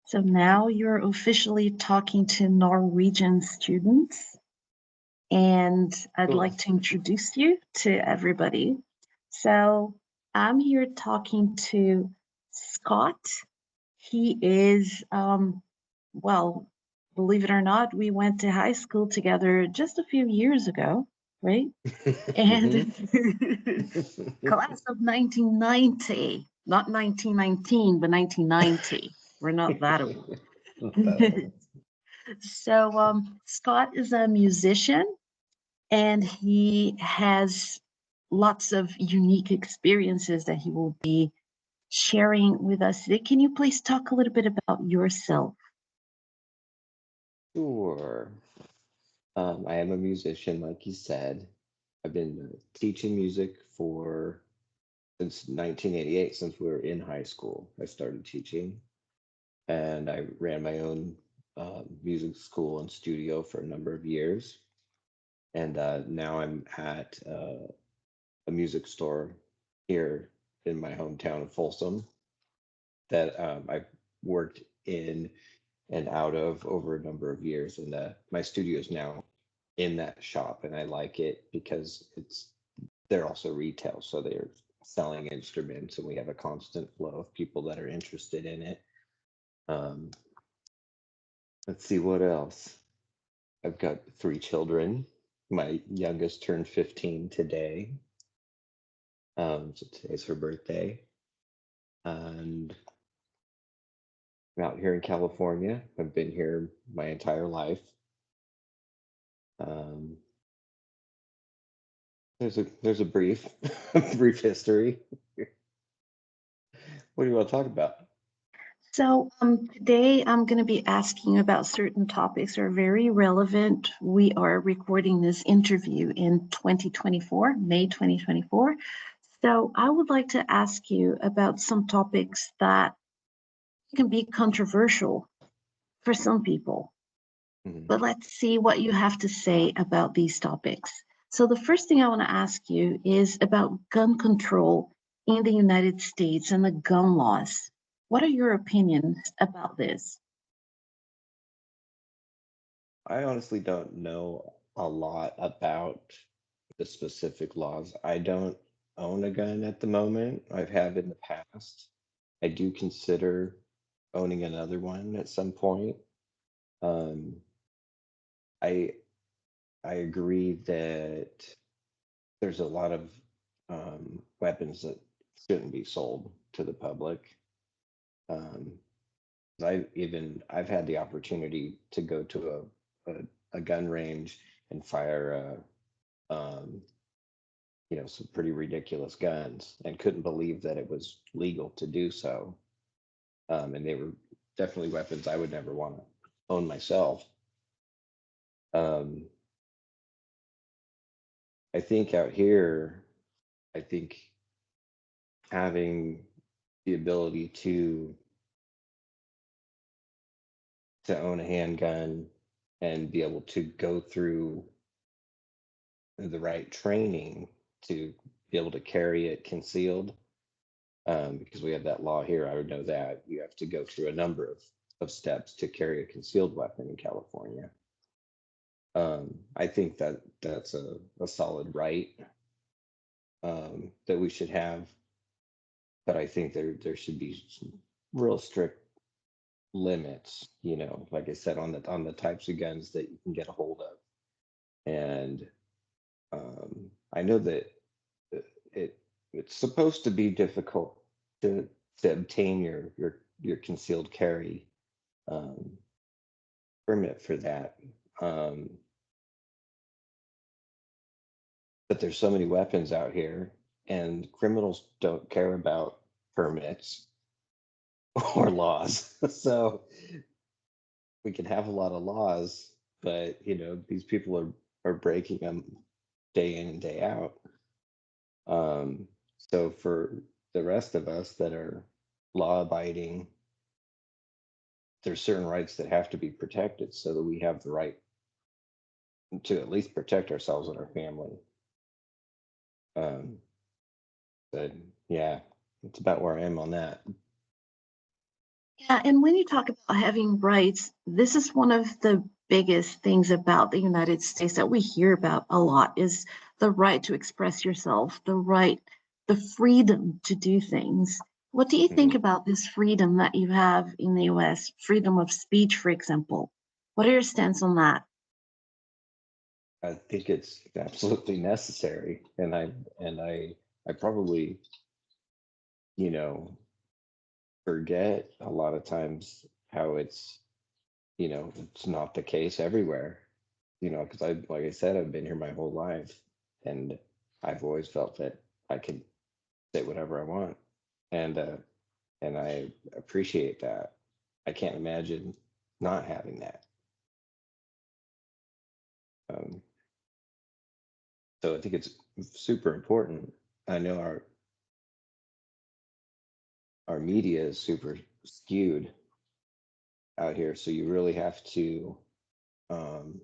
So now you're officially talking to Norwegian students, and I'd Cool. like to introduce you to everybody. So I'm here talking to Scott. He is, well, believe it or not, we went to high school together just a few years ago, right? And hmm class of 1990, not 1919, but 1990. We're not that old. That old. So, Scott is a musician and he has lots of unique experiences that he will be sharing with us today. Can you please talk a little bit about yourself? Sure. I am a musician, like you said. I've been teaching music for since 1988, since we were in high school. I started teaching, and I ran my own music school and studio for a number of years. And now I'm at a music store here in my hometown of Folsom that I've worked in and out of over a number of years. And my studio is now in that shop, and I like it because they're also retail, so they're selling instruments, and we have a constant flow of people that are interested in it. Um, let's see what else. I've got three children. My youngest turned 15 today, so today's her birthday, and I'm out here in California. I've been here my entire life. Um, there's a brief brief history. What do you want to talk about? So, today I'm going to be asking about certain topics that are very relevant. We are recording this interview in 2024, May 2024. So, I would like to ask you about some topics that can be controversial for some people. Mhm. But let's see what you have to say about these topics. So, the first thing I want to ask you is about gun control in the United States and the gun laws. What are your opinions about this? I honestly don't know a lot about the specific laws. I don't own a gun at the moment. I've had in the past. I do consider owning another one at some point. Um, I I agree that there's a lot of weapons that shouldn't be sold to the public. Um, I've had the opportunity to go to a gun range and fire some pretty ridiculous guns, and couldn't believe that it was legal to do so. And they were definitely weapons I would never want to own myself. Um, I think out here, I think having the ability to own a handgun and be able to go through the right training to be able to carry it concealed, because we have that law here. I would know that you have to go through a number of steps to carry a concealed weapon in California. I think that that's a solid right, that we should have, but I think there should be some real strict limits. Like I said, on the types of guns that you can get a hold of. And I know that it it's supposed to be difficult to to obtain your concealed carry um, permit for that. Um, but there's so many weapons out here, and criminals don't care about permits or laws. So we can have a lot of laws, but these people are breaking them day in and day out. So for the rest of us that are law abiding, there's certain rights that have to be protected so that we have the right to at least protect ourselves and our family. Um, but yeah, it's about where I am on that. Yeah, and when you talk about having rights, this is one of the biggest things about the United States that we hear about a lot is the right to express yourself, the freedom to do things. What do you think Mhm. about this freedom that you have in the US, freedom of speech, for example? What are your stance on that? I think it's absolutely necessary, and I probably, you know, forget a lot of times how it's not the case everywhere. Because like I said, I've been here my whole life, and I've always felt that I can say whatever I want, and I appreciate that. I can't imagine not having that. Um, so I think it's super important. I know our media is super skewed out here, so you really have to um,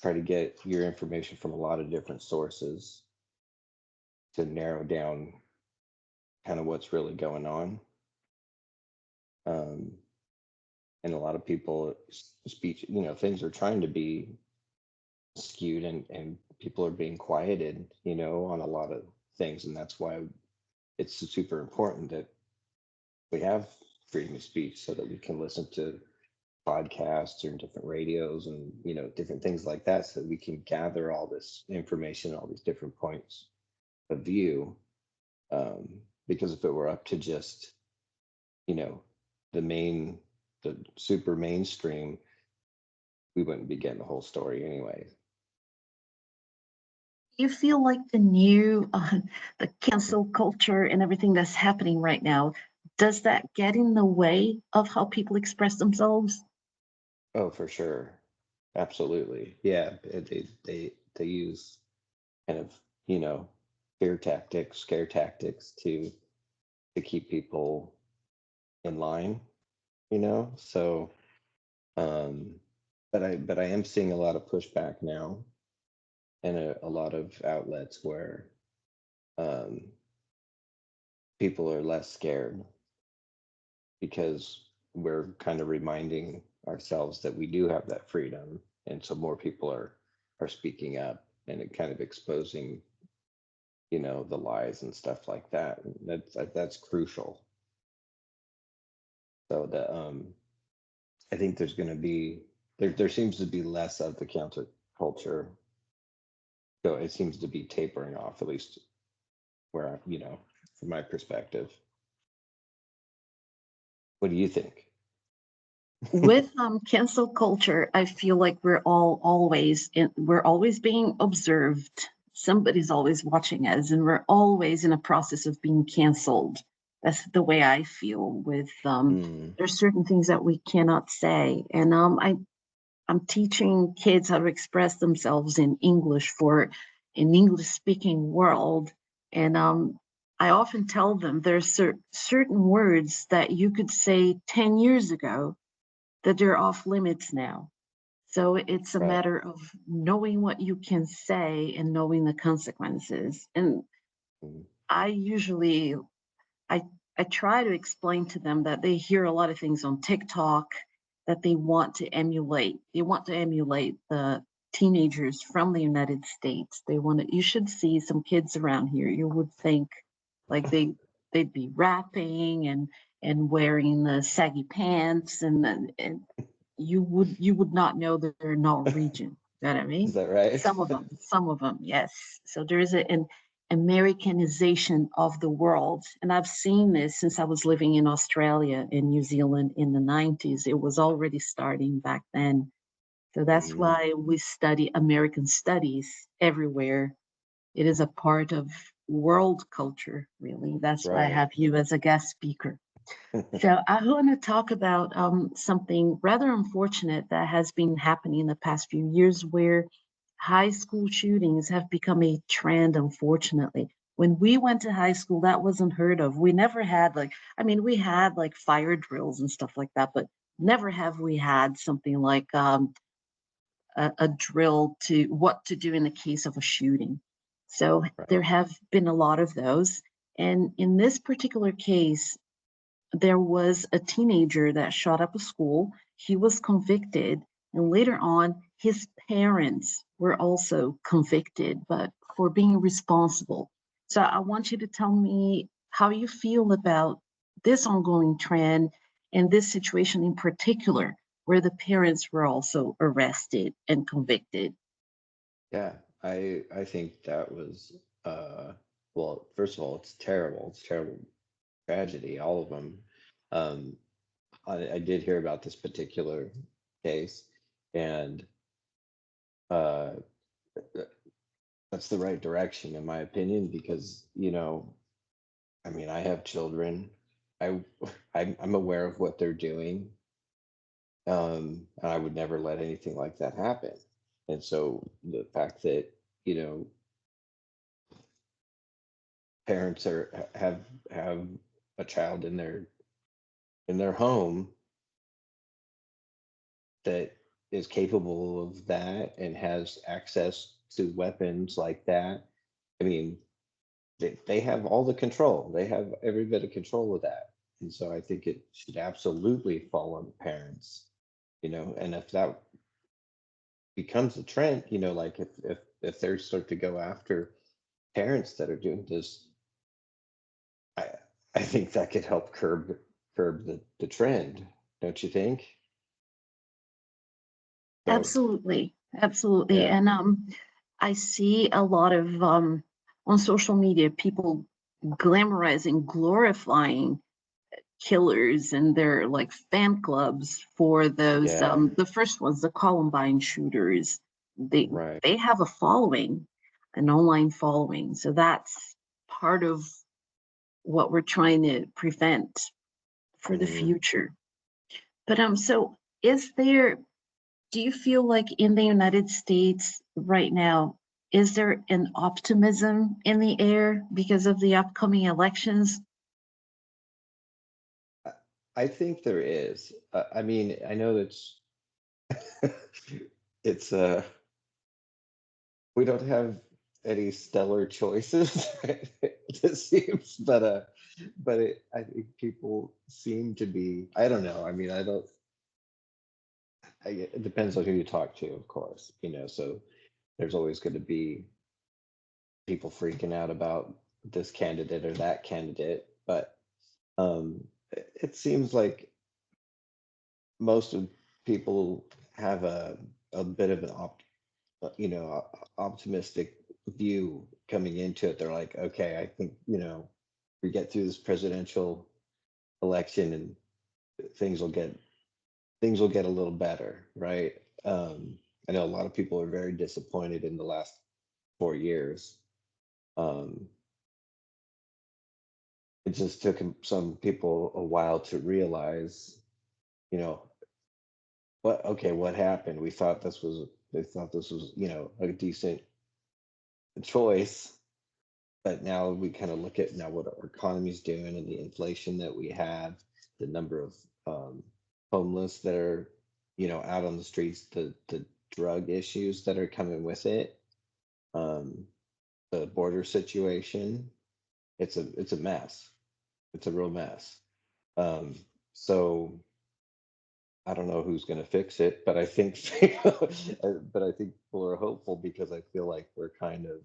try to get your information from a lot of different sources to narrow down kind of what's really going on. Um, and a lot of people speech, things are trying to be skewed, and people are being quieted, on a lot of things. And that's why it's super important that we have freedom of speech so that we can listen to podcasts or different radios and different things like that so that we can gather all this information, all these different points of view. um, because if it were up to just you know the main the super mainstream, we wouldn't be getting the whole story anyway. You feel like the cancel culture and everything that's happening right now, does that get in the way of how people express themselves? Oh, for sure. Absolutely. Yeah. They use kind of, you know, fear tactics, scare tactics to keep people in line, So, um, but I am seeing a lot of pushback now, and a lot of outlets where um, people are less scared because we're kind of reminding ourselves that we do have that freedom, and so more people are speaking up and it kind of exposing the lies and stuff like that. And that's crucial. So that I think there's going to be there seems to be less of the counterculture. So it seems to be tapering off, at least where from my perspective. What do you think? With cancel culture, I feel like we're always being observed. Somebody's always watching us, and we're always in a process of being canceled. That's the way I feel. With Mm, there's certain things that we cannot say, and I'm teaching kids how to express themselves in English for an English speaking world. And I often tell them there's certain words that you could say 10 years ago that they're off limits now. So it's a right. matter of knowing what you can say and knowing the consequences. And Mm, I usually I I try to explain to them that they hear a lot of things on TikTok that they want to emulate. They want to emulate the teenagers from the United States. They want to. You should see some kids around here. You would think like they'd be rapping and wearing the saggy pants and you would not know that they're Norwegian. You know what I is mean? that right? Some of them, yes. So there is an Americanization of the world. And I've seen this since I was living in Australia and New Zealand in the 90s. It was already starting back then. So that's Mm, why we study American studies everywhere. It is a part of world culture, really. That's why I right. have you as a guest speaker. So I want to talk about something rather unfortunate that has been happening in the past few years, where high school shootings have become a trend, unfortunately. When we went to high school, that wasn't heard of. We never had I mean, we had like fire drills and stuff like that, but never have we had something like a drill to what to do in the case of a shooting. So there Right. have been a lot of those. And in this particular case, there was a teenager that shot up a school. He was convicted, and later on, his parents were also convicted, but for being responsible. So I want you to tell me how you feel about this ongoing trend and this situation in particular, where the parents were also arrested and convicted. Yeah, I think that was uh well, first of all, it's terrible. It's terrible tragedy, all of them. Um, I did hear about this particular case, and uh, that's the right direction, in my opinion, because I mean, I have children. I I'm aware of what they're doing, and I would never let anything like that happen. And so the fact that you know parents have a child in their home that is capable of that and has access to weapons like that. I mean, they have all the control. They have every bit of control of that. And so I think it should absolutely fall on the parents, and if that becomes a trend, like if they start to go after parents that are doing this, I I think that could help curb the trend, don't you think? So Absolutely, absolutely. yeah, And I see a lot of on social media people glamorizing, glorifying killers and their like fan clubs for those yeah, the first ones, the Columbine shooters. They right. they have a following, an online following. So that's part of what we're trying to prevent for the Mhm. future. But so is there, do you feel like in the United States right now, is there an optimism in the air because of the upcoming elections? I I think there is. I mean, I know that's it's we don't have any stellar choices, it seems, I think people seem to be. I don't know. I mean, I don't. It depends on who you talk to, of course. So there's always going to be people freaking out about this candidate or that candidate, but it seems like most of people have a bit of an optimistic view coming into it. They're like, okay, I think we get through this presidential election and things will get things will get a little better, right? I know a lot of people are very disappointed in the last 4 years. Um, it just took some people a while to realize, you know, what happened? They thought this was, a decent choice, but now we kind of look at now what our economy's doing and the inflation that we have, the number of homeless that are, out on the streets, the drug issues that are coming with it, um, the border situation. It's a mess. It's a real mess. Um, so I don't know who's going to fix it, but I think, but I think people are hopeful because I feel like we're kind of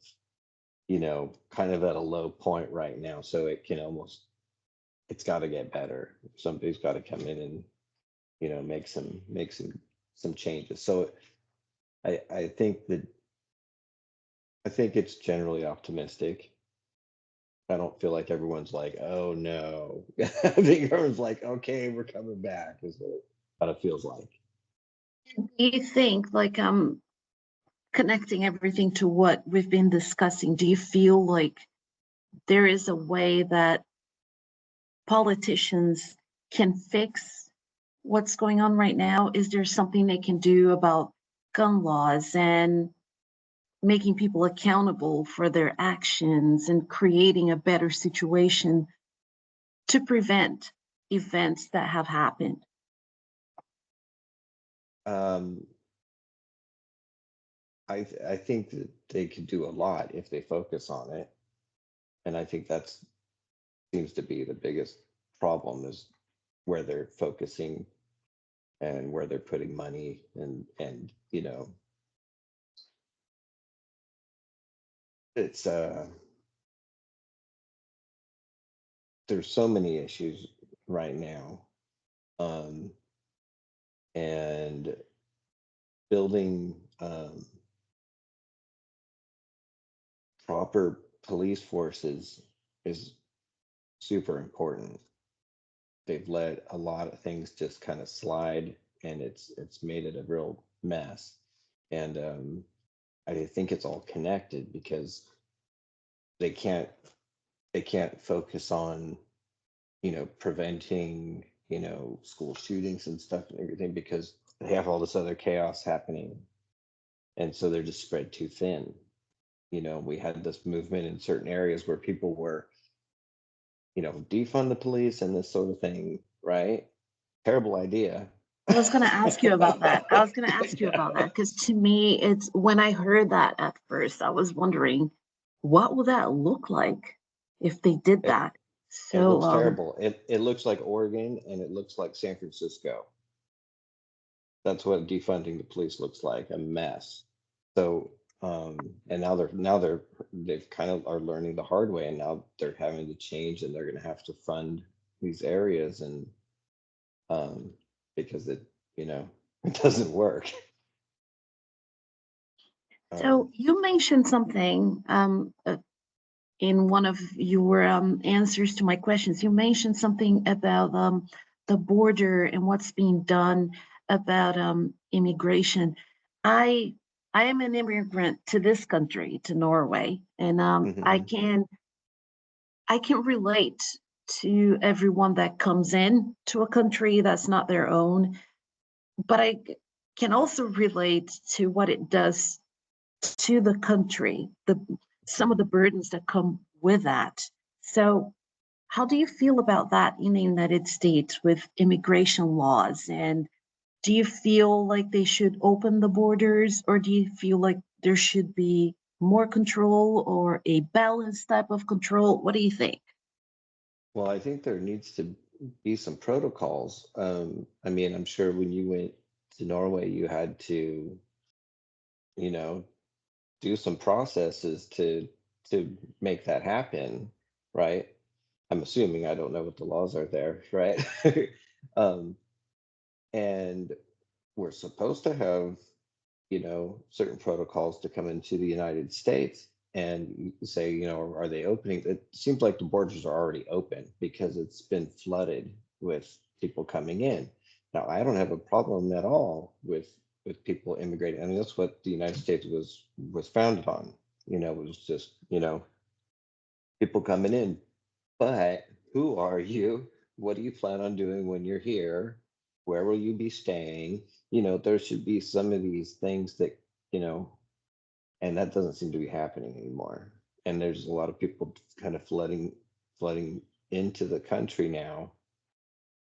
at a low point right now. So it's got to get better. Somebody's got to come in and, make some changes. So I think that, I think it's generally optimistic. I don't feel like everyone's like, oh no. I think everyone's like, okay, we're coming back, is what it feels like. Do you think, like, connecting everything to what we've been discussing, do you feel like there is a way that politicians can fix what's going on right now? Is there something they can do about gun laws and making people accountable for their actions and creating a better situation to prevent events that have happened? Um, I think that they could do a lot if they focus on it, and I think that's seems to be the biggest. problem is where they're focusing and where they're putting money, and it's there's so many issues right now, um and building proper police forces is super important. They've let a lot of things just kind of slide, and it's made it a real mess. And I think it's all connected because they can't they can't focus on preventing school shootings and stuff and everything because they have all this other chaos happening, and so they're just spread too thin. We had this movement in certain areas where people were defund the police and this sort of thing, right? Terrible idea. I was going to ask you about that. I was going to ask you about that because to me, it's when I heard that at first, I was wondering, what will that look like if they did it, that? it So, looks terrible. It looks like Oregon, and it looks like San Francisco. That's what defunding the police looks like, a mess. So and they've kind of are learning the hard way, and now they're having to change, and they're going to have to fund these areas, and um because it doesn't work. so um you mentioned something in one of your answers to my questions. You mentioned something about the border and what's being done about immigration. I I am an immigrant to this country, to Norway, and mhm. I can relate to everyone that comes in to a country that's not their own, but can also relate to what it does to the country, the some of the burdens that come with that. So, how do you feel about that in the United States with immigration laws? And do you feel like they should open the borders, or do you feel like there should be more control or a balanced type of control? What do you think? Well, I think there needs to be some protocols. I mean, I'm sure when you went to Norway, you had to, you know, do some processes to make that happen, right? I'm assuming, I don't know what the laws are there, right? um, and we're supposed to have certain protocols to come into the United States, and you say, are they opening? It seems like the borders are already open because it's been flooded with people coming in. Now, I don't have a problem at all with people immigrating. I mean, that's what the United States was founded on. It was just people coming in. But who are you? What do you plan on doing when you're here? Where will you be staying? There should be some of these things that you know and that doesn't seem to be happening anymore. And there's a lot of people kind of flooding into the country now,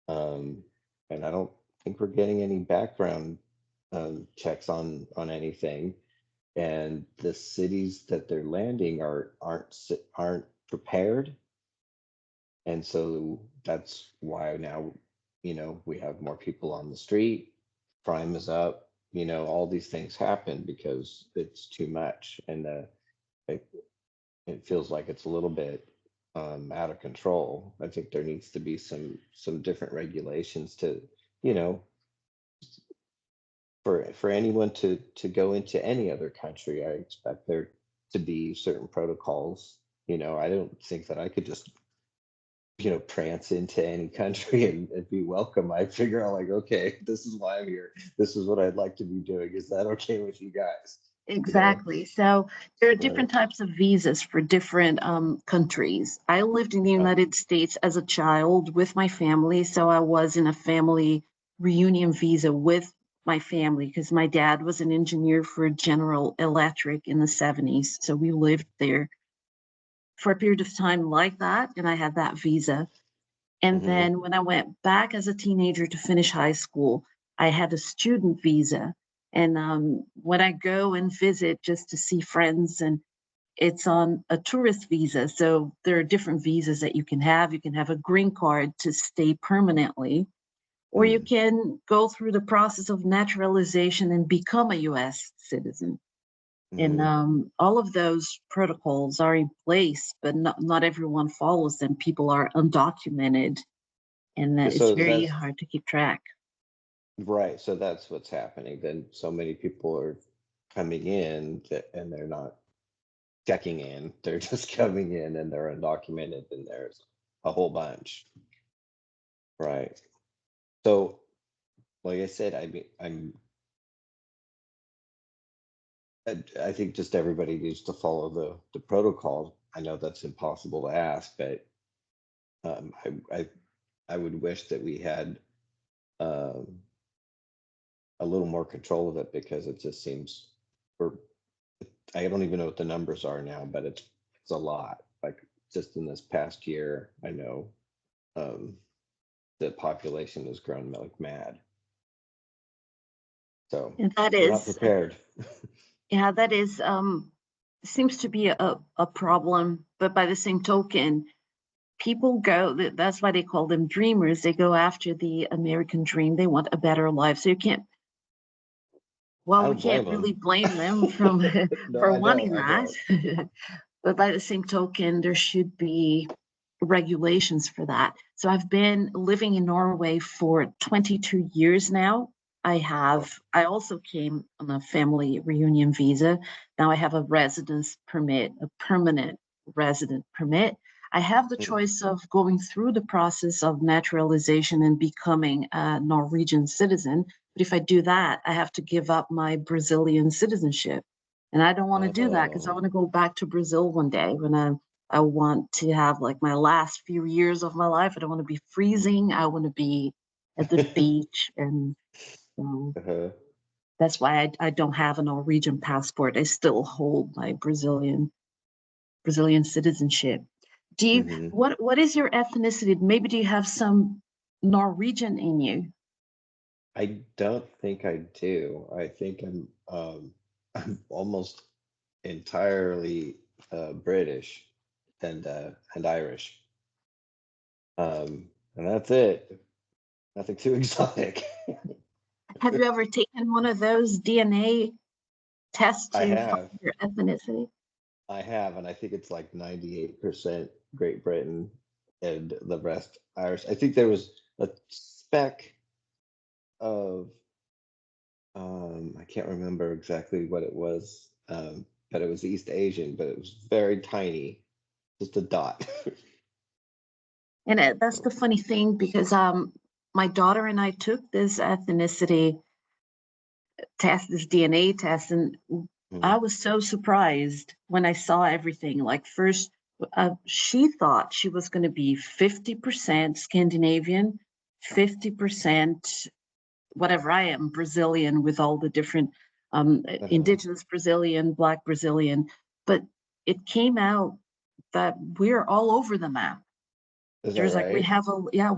um, and I don't think we're getting any background checks on anything. And the cities that they're landing aren't prepared, and so that's why now we have more people on the street. Crime is up. All these things happen because it's too much, and it, it feels like it's a little bit out of control. I think there needs to be some different regulations to, you know, for anyone to go into any other country. I expect there to be certain protocols. I don't think that I could just prance into any country and be welcome. I figure out like, okay, this is why I'm here. This is what I'd like to be doing. Is that okay with you guys? You know, Exactly. So there are right? different types of visas for different countries. I lived in the Uh, United States as a child with my family, so I was in a family reunion visa with my family because my dad was an engineer for General Electric in the 70s. So we lived there for a period of time like that, and I had that visa. And mhm. then when I went back as a teenager to finish high school, I had a student visa. And when I go and visit just to see friends and it's on a tourist visa. So there are different visas that you can have. You can have a green card to stay permanently, or you Mm, can go through the process of naturalization and become a US citizen. And mhm. all of those protocols are in place, but not everyone follows them. People are undocumented, and it's So very that's hard to keep track. right. So that's what's happening. Then so many people are coming in and they're not checking in. They're just coming in and they're undocumented, and there's a whole bunch. Right. So, like I said, I think just everybody needs to follow the protocol. I know that's impossible to ask, but um, I, I I would wish that we had um, a little more control of it, because it just seems we're I don't even know what the numbers are now, but it's a lot. Like just in this past year, I know um, the population has grown like mad. So And that we're not is, prepared. yeah, that is, seems to be a problem. But by the same token, people go, that's why they call them dreamers. They go after the American dream. They want a better life. So you can't, I well, we don't blame can't them. really blame them from No, for I don't. wanting I that. don't. But by the same token, there should be regulations for that. So I've been living in Norway for 22 years now. Oh, I also came on a family reunion visa. Now I have a residence permit, a permanent resident permit. I have the mm, choice of going through the process of naturalization and becoming a Norwegian citizen. But if I do that, I have to give up my Brazilian citizenship. And I don't want to do that because I oh, want to go back to Brazil one day when I want to have like my last few years of my life. I don't want to be freezing. I want to be at the beach. And uh-huh. that's why I don't have a Norwegian passport. I still hold my Brazilian citizenship. Do you, Hmm. what is your ethnicity? Maybe do you have some Norwegian in you? I don't think I do. I think I'm almost entirely British and Irish. And that's it. Nothing too exotic. Have you ever taken one of those DNA tests I to find have. your ethnicity? I have, and I think it's like 98% Great Britain and the rest Irish. I think there was a speck of I can't remember exactly what it was, but it was East Asian, but it was very tiny, just a dot. And that's So, the funny thing because my daughter and I took this ethnicity test, this DNA test, and mhm, I was so surprised when I saw everything. Like first, she thought she was going to be 50% Scandinavian, 50% whatever I am, Brazilian, with all the different uh-huh. indigenous Brazilian, Black Brazilian, but it came out that we're all over the map. Is that There's like right?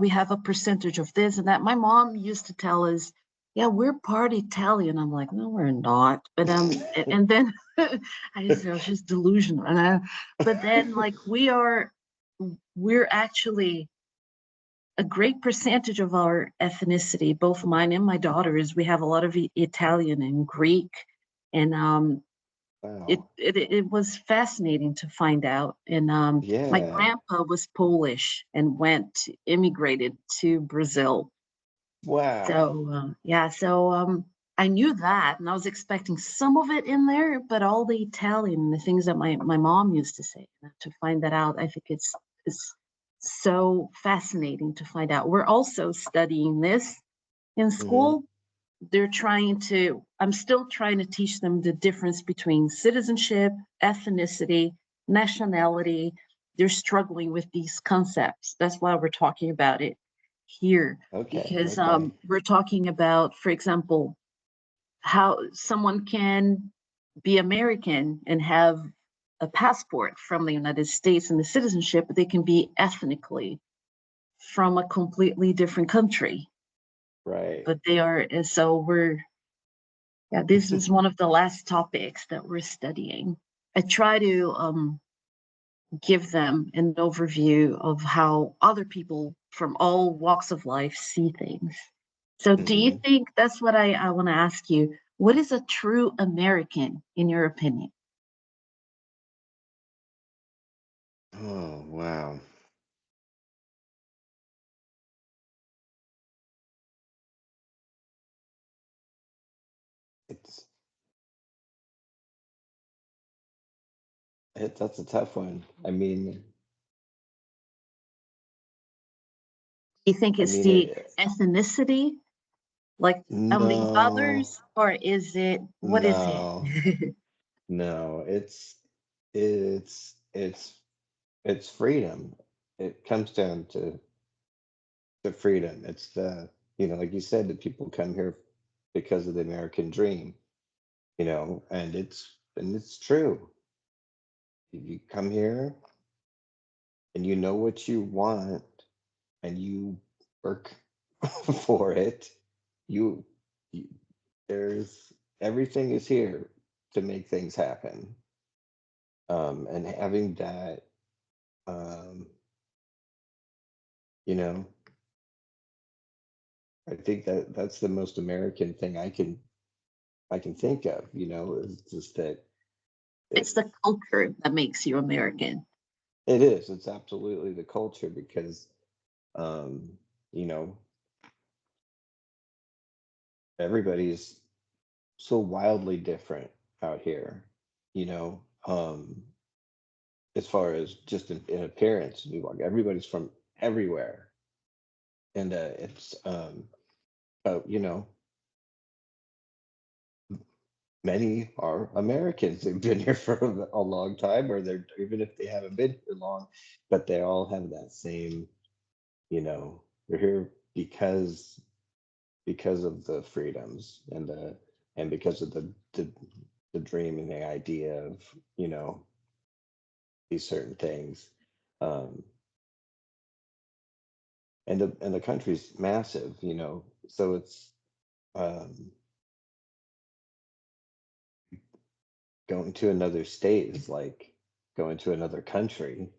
we have a percentage of this and that. My mom used to tell us, yeah, we're part Italian. I'm like, no, we're not. But and then I just know she's delusional. But then like we're actually a great percentage of our ethnicity, both mine and my daughter's, we have a lot of Italian and Greek, and Wow. it was fascinating to find out. And my Yeah. grandpa was Polish and immigrated to Brazil. Wow. So yeah, so I knew that, and I was expecting some of it in there, but all the Italian, the things that my mom used to say, to find that out, I think it's so fascinating to find out. We're also studying this in Hmm. school. I'm still trying to teach them the difference between citizenship, ethnicity, nationality. They're struggling with these concepts. That's why we're talking about it here, Okay. because Okay. we're talking about, for example, how someone can be American and have a passport from the United States and the citizenship, but they can be ethnically from a completely different country. Right. But they are, so we're, yeah, this is one of the last topics that we're studying. I try to give them an overview of how other people from all walks of life see things. So, do you Hmm. think that's what I want to ask you? What is a true American, in your opinion? Oh, wow. It's that's a tough one. Do you think I it's mean the it. ethnicity, like founding No, fathers, or is it what is no, it? no. It's it's freedom. It comes down to the freedom. It's the, like you said, that people come here because of the American dream, and it's true. If you come here and you know what you want and you work for it, you, you there's everything is here to make things happen. And having that, um, you know, I think that that's the most American thing I can think of. Is just that It's it the culture that makes you American. it is. It's absolutely the culture because, um, you know, everybody's so wildly different out here. You know, as far as just in appearance, like everybody's from everywhere, and it's you know, many are Americans. They've been here for a long time, or they're even if they haven't been here long, but they all have that same, they're here because of the freedoms and because of the dream and the idea of, these certain things. Um, and the country's massive, so it's, um, going to another state is like going to another country,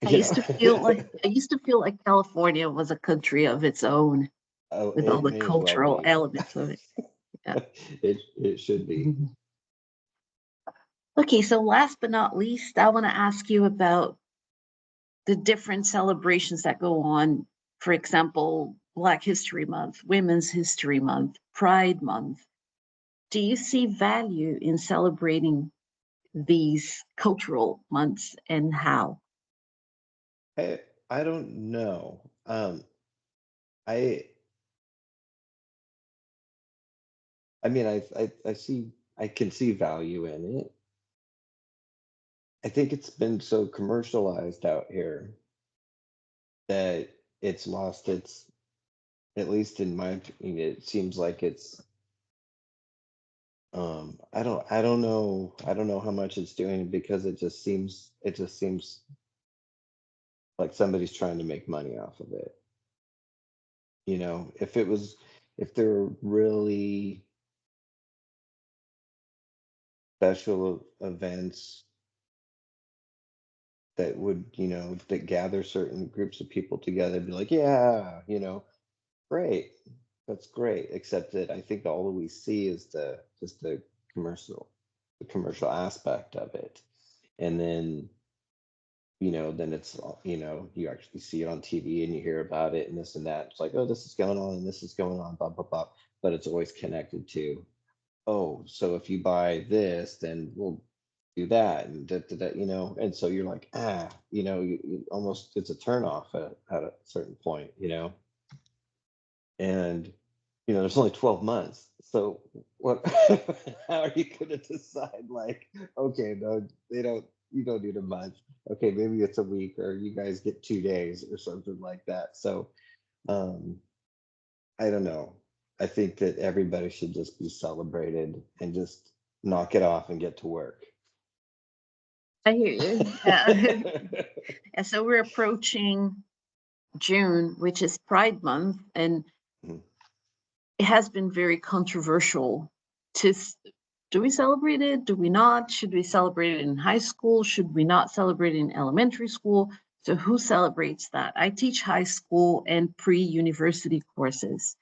I you know. used to feel like I used to feel like California was a country of its own Oh, with all it the may as well cultural be. elements of it. Yeah. It should be. Mhm. Okay, so last but not least, I want to ask you about the different celebrations that go on. For example, Black History Month, Women's History Month, Pride Month. Do you see value in celebrating these cultural months and how? I don't know. I I mean, I can see value in it. I think it's been so commercialized out here that it's lost its, at least in my opinion, it seems like it's, I don't know how much it's doing because it just seems like somebody's trying to make money off of it. If there were really special events that gather certain groups of people together, be like, yeah, great, that's great. Except that I think all we see is commercial, the commercial aspect of it, and then it's you actually see it on TV and you hear about it and this and that. It's like, oh, this is going on and this is going on, blah blah blah. But it's always connected to, oh, so if you buy this, then we'll do that and and so you're like, you almost, it's a turn off at a certain point, and there's only 12 months, so what? How are you going to decide, like, okay, no, you don't need a month, okay, maybe it's a week, or you guys get 2 days or something like that. So, um I don't know. I think that everybody should just be celebrated and just knock it off and get to work. I hear you. Yeah. And so we're approaching June, which is Pride Month, and Mhm. it has been very controversial to do we celebrate it? Do we not? Should we celebrate it in high school? Should we not celebrate it in elementary school? So who celebrates that? I teach high school and pre-university courses.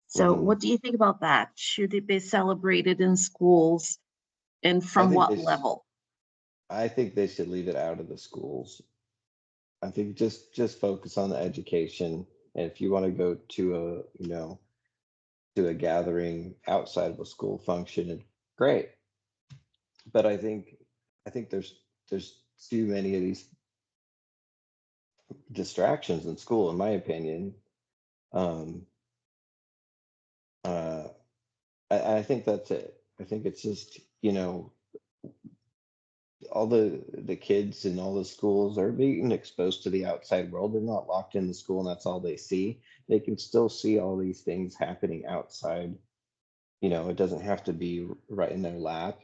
So Hmm. what do you think about that? Should it be celebrated in schools and I from think what they, level? I think they should leave it out of the schools. I think just focus on the education. And if you want to go to a, to a gathering outside of a school function, great. But I think there's too many of these distractions in school, in my opinion. Um, uh, I think that's it. I think it's just, all the kids in all the schools are being exposed to the outside world. They're not locked in the school and that's all they see. They can still see all these things happening outside. It doesn't have to be right in their lap.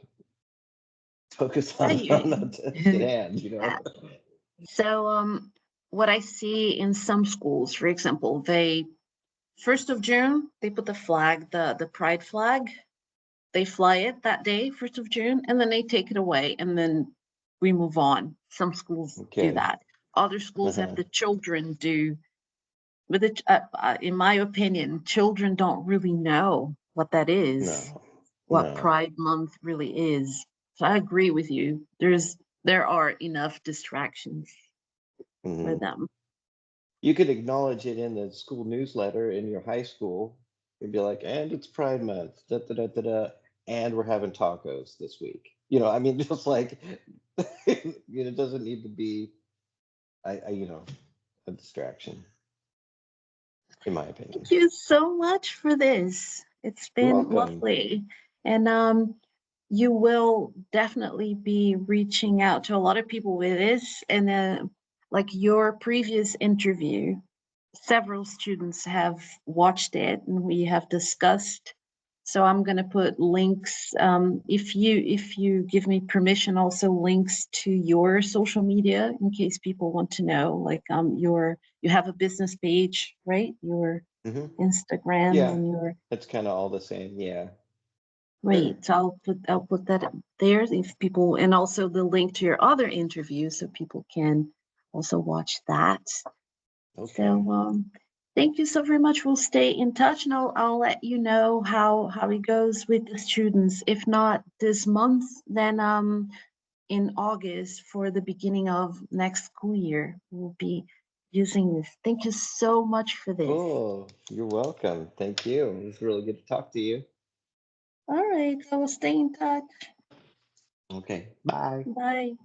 Focus Yeah, on the task at hand. So, what I see in some schools, for example, they 1st of June they put the flag, the pride flag. They fly it that day, 1st of June, and then they take it away, and then we move on. Some schools do Okay. that. Other schools have Uh-huh. the children do, but in my opinion, children don't really know what that is, No. what No. Pride Month really is. So I agree with you. There are enough distractions for Hmm. them. You could acknowledge it in the school newsletter in your high school. You'd be like, and it's Pride Month, da da da da da, and we're having tacos this week. I mean, just like, it doesn't need to be, a distraction, in my opinion. Thank you so much for this. It's You're been welcome. lovely. And you will definitely be reaching out to a lot of people with this. And like your previous interview, several students have watched it and we have discussed. So I'm going to put links, if you give me permission, also links to your social media in case people want to know. Like you have a business page, right? Your Hmm. Instagram Yeah, and your it's kind of all the same. Yeah, sure. Great. So I'll put that up there if people, and also the link to your other interview so people can also watch that. So Okay. thank you so very much. We'll stay in touch, and I'll let you know how it goes with the students. If not this month, then in August for the beginning of next school year, we'll be using this. Thank you so much for this. Cool. You're welcome. Thank you. It was really good to talk to you. All right, I will stay in touch. Okay. Bye. Bye.